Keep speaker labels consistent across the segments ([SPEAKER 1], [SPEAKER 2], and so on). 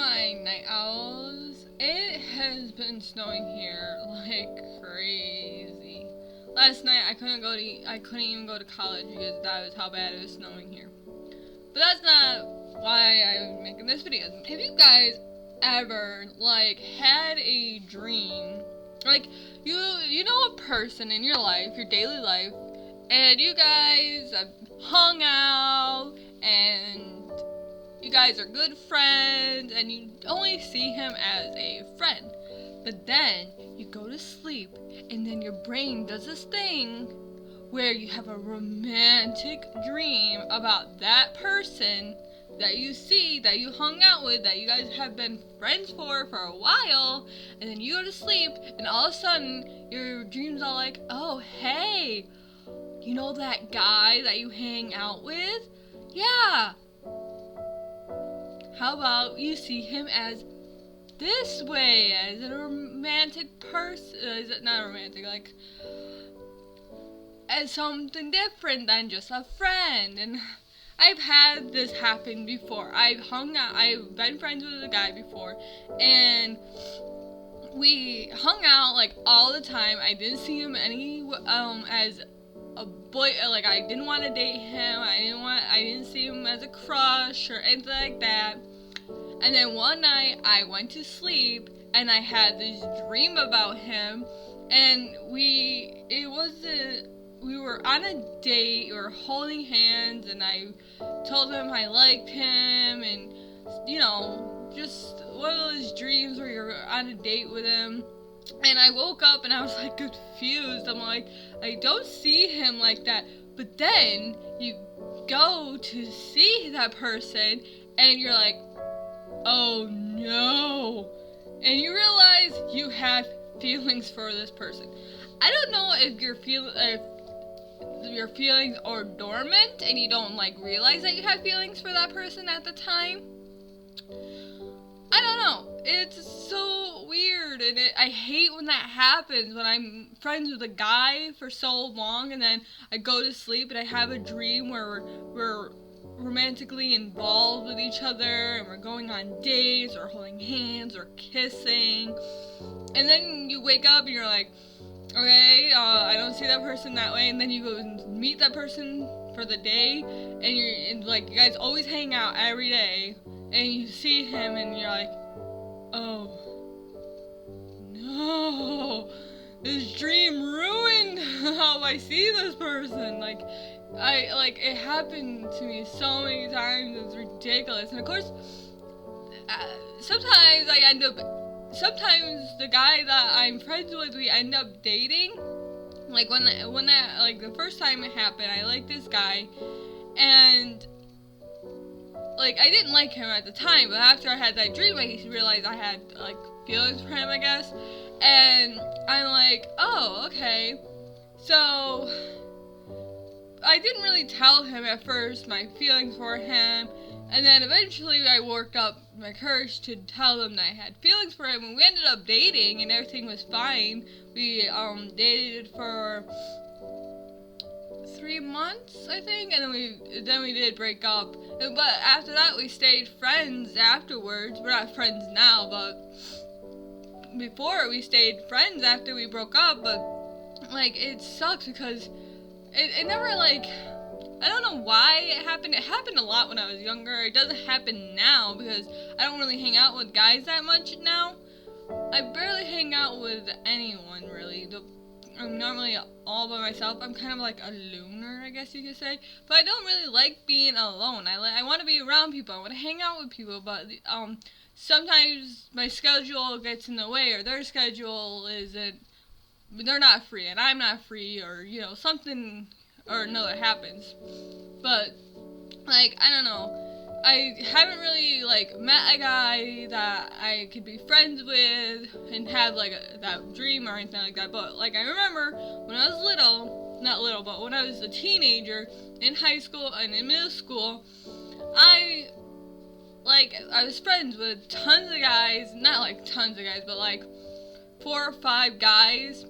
[SPEAKER 1] my night owls, it has been snowing here like crazy. Last night I couldn't even go to college because that was how bad it was snowing here. But that's not why I'm making this video. Have you guys ever had a dream, you know a person in your life, your daily life, and you guys have hung out and you guys are good friends and you only see him as a friend, but then you go to sleep and then your brain does this thing where you have a romantic dream about that person that you see, that you hung out with, that you guys have been friends for a while, and then you go to sleep and all of a sudden your dreams are like, oh hey, you know that guy that you hang out with? Yeah. How about you see him as this way, as a romantic person, is it not romantic, as something different than just a friend? And I've had this happen before. I've been friends with a guy before, and we hung out all the time. I didn't see him as a boy, I didn't want to date him. I didn't see him as a crush or anything like that. And then one night I went to sleep and I had this dream about him, and we were on a date, we were holding hands, and I told him I liked him, and just one of those dreams where you're on a date with him. And I woke up and I was confused. I'm like, I don't see him like that. But then you go to see that person and you're like, oh no. And you realize you have feelings for this person. I don't know if your feelings are dormant and you don't realize that you have feelings for that person at the time. I don't know. It's so weird, and I hate when that happens, when I'm friends with a guy for so long and then I go to sleep and I have a dream where we're romantically involved with each other and we're going on dates or holding hands or kissing, and then you wake up and you're like, okay, I don't see that person that way, and then you go and meet that person for the day, and you guys always hang out every day, and you see him and you're like, oh no, this dream ruined how I see this person. It happened to me so many times, it's ridiculous. And of course, sometimes the guy that I'm friends with, we end up dating. The first time it happened, I liked this guy, and I didn't like him at the time, but after I had that dream, I realized I had feelings for him, I guess. And I'm like, oh, okay. So I didn't really tell him at first my feelings for him, and then eventually I worked up my courage to tell him that I had feelings for him, and we ended up dating and everything was fine. We dated for 3 months, I think, and then we did break up. But after that, we stayed friends afterwards. We're not friends now, but before we stayed friends after we broke up. But it sucks because it never I don't know why it happened. It happened a lot when I was younger. It doesn't happen now because I don't really hang out with guys that much now. I barely hang out with anyone really. I'm normally all by myself. I'm kind of like a loner, I guess you could say. But I don't really like being alone. I want to be around people. I want to hang out with people. But sometimes my schedule gets in the way, or their schedule isn't. They're not free, and I'm not free, or something or another happens. But I don't know. I haven't really met a guy that I could be friends with and have that dream or anything like that. But I remember when I was not little, but when I was a teenager in high school and in middle school, I was friends with tons of guys, not tons of guys, but 4 or 5 guys.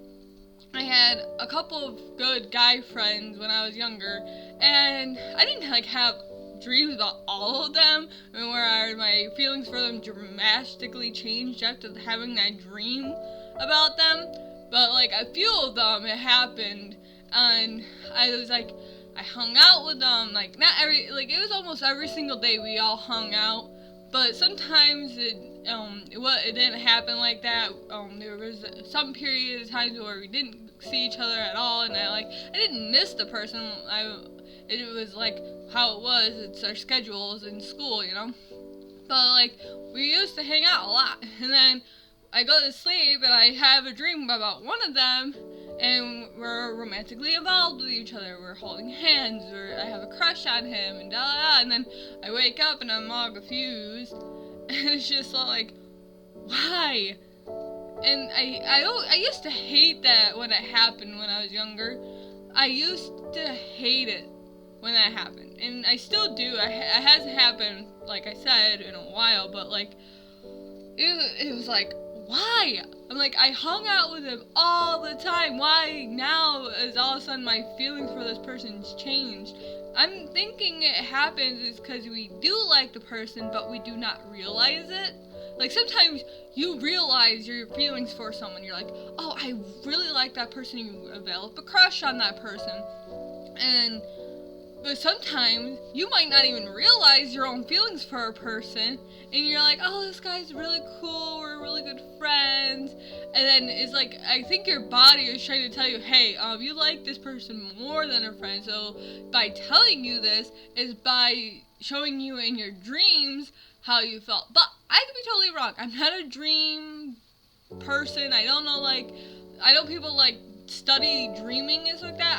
[SPEAKER 1] I had a couple of good guy friends when I was younger, and I didn't have dreams about all of them, and where my feelings for them drastically changed after having that dream about them. But like a few of them, it happened, and I was like, I hung out with them, like not every, like it was almost every single day we all hung out, but sometimes it didn't happen like that. There was some period of times where we didn't see each other at all, and I didn't miss the person. It was like how it was. It's our schedules in school, you know. But like we used to hang out a lot, and then I go to sleep and I have a dream about one of them, and we're romantically involved with each other. We're holding hands, or I have a crush on him, and da da da. And then I wake up and I'm all confused, and it's just like, why? And I used to hate that when it happened when I was younger. I used to hate it when that happened, and I still do. It hasn't happened, like I said, in a while, but like it was like, why? I'm like, I hung out with him all the time. Why now is all of a sudden my feelings for this person's changed? I'm thinking it happens is because we do like the person, but we do not realize it. Like sometimes you realize your feelings for someone. You're like, oh, I really like that person. You develop a crush on that person, but sometimes you might not even realize your own feelings for a person, and you're like, oh, this guy's really cool, we're really good friends, and then it's like, I think your body is trying to tell you, hey, you like this person more than a friend, so by telling you this is by showing you in your dreams how you felt. But I could be totally wrong. I'm not a dream person. I don't know, like, I know people like study dreaming and stuff like that.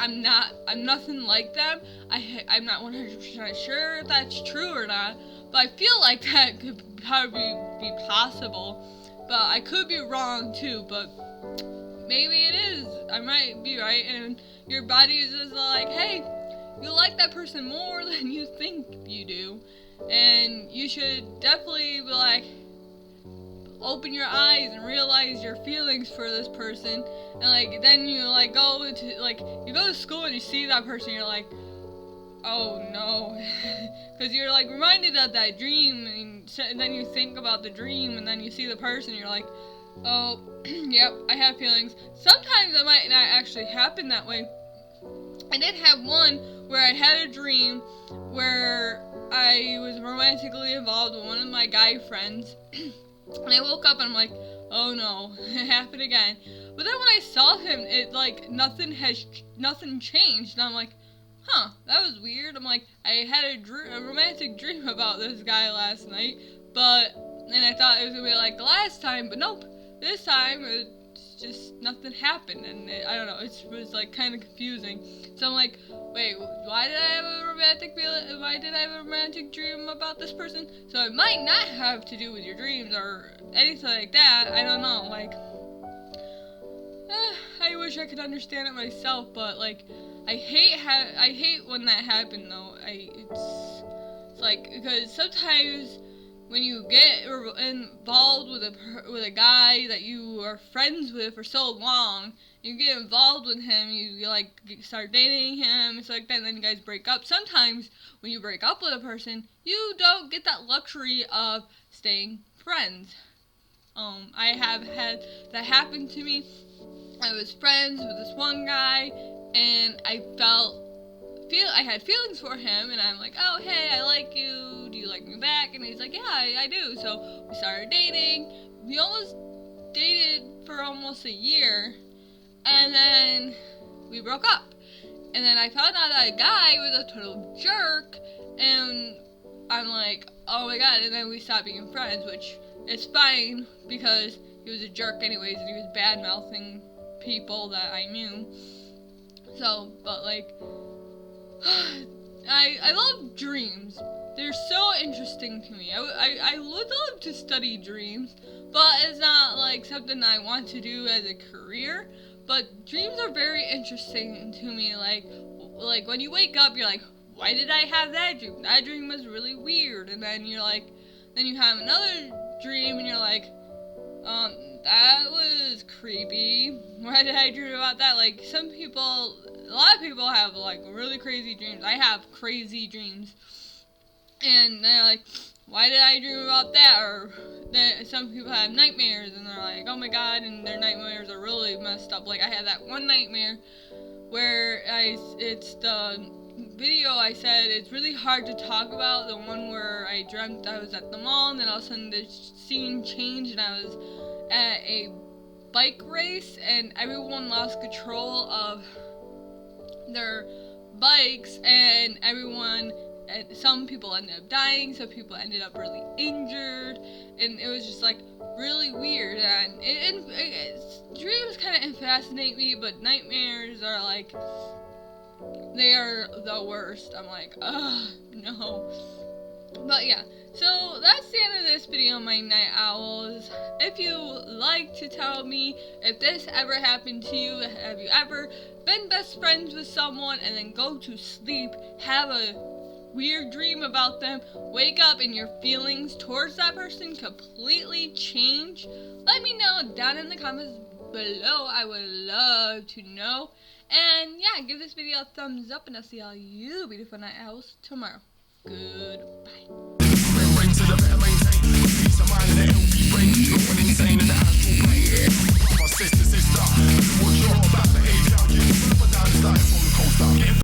[SPEAKER 1] I'm nothing like them. I'm not 100% sure if that's true or not, but I feel like that could probably be possible, but I could be wrong too, but maybe it is. I might be right, and your body is just like, hey, you like that person more than you think you do, and you should definitely be like, open your eyes and realize your feelings for this person, and like then you like go to like you go to school and you see that person, you're like, oh no, because you're like reminded of that dream, and then you think about the dream, and then you see the person, you're like, oh yep, I have feelings. Sometimes it might not actually happen that way. I did have one where I had a dream where I was romantically involved with one of my guy friends. And I woke up and I'm like, oh no, it happened again. But then when I saw him, it like nothing changed. And I'm like, huh, that was weird. I'm like, I had a romantic dream about this guy last night, and I thought it was gonna be like the last time, but nope. This time it's just nothing happened, and I don't know. It was like kind of confusing. So I'm like, wait, why did I have a romantic feeling? Why did I have a romantic dream about this person? So it might not have to do with your dreams or anything like that. I don't know. Like, I wish I could understand it myself, but like, I hate when that happened though. It's like, because sometimes when you get involved with a guy that you are friends with for so long, you get involved with him, you like start dating him, it's like that, and then you guys break up. Sometimes when you break up with a person, you don't get that luxury of staying friends. I have had that happen to me. I was friends with this one guy, and I had feelings for him, and I'm like, oh, hey, I like you, do you like me back? And he's like, yeah, I do. So we started dating. We almost dated for almost a year, and then we broke up. And then I found out that guy was a total jerk, and I'm like, oh my god. And then we stopped being friends, which is fine, because he was a jerk anyways, and he was bad-mouthing people that I knew. So, but like, I love dreams. They're so interesting to me. I would love to study dreams, but it's not like something I want to do as a career. But dreams are very interesting to me. Like when you wake up, you're like, why did I have that dream? That dream was really weird. And then you're like, then you have another dream, and you're like, that was creepy. Why did I dream about that? Like, a lot of people have, like, really crazy dreams. I have crazy dreams. And they're like, why did I dream about that? Or some people have nightmares, and they're like, oh my god, and their nightmares are really messed up. Like, I had that one nightmare where it's the video I said it's really hard to talk about, the one where I dreamt I was at the mall, and then all of a sudden the scene changed, and I was at a bike race, and everyone lost control of their bikes, and some people ended up dying, some people ended up really injured, and it was just like really weird. And dreams kind of fascinate me, but nightmares are like, they are the worst. I'm like, ugh, no. But yeah, so that's the end of this video, my night owls. If you like to tell me if this ever happened to you, have you ever been best friends with someone and then go to sleep, have a weird dream about them, wake up and your feelings towards that person completely change? Let me know down in the comments below. I would love to know. And yeah, give this video a thumbs up, and I'll see all you beautiful night owls tomorrow. Good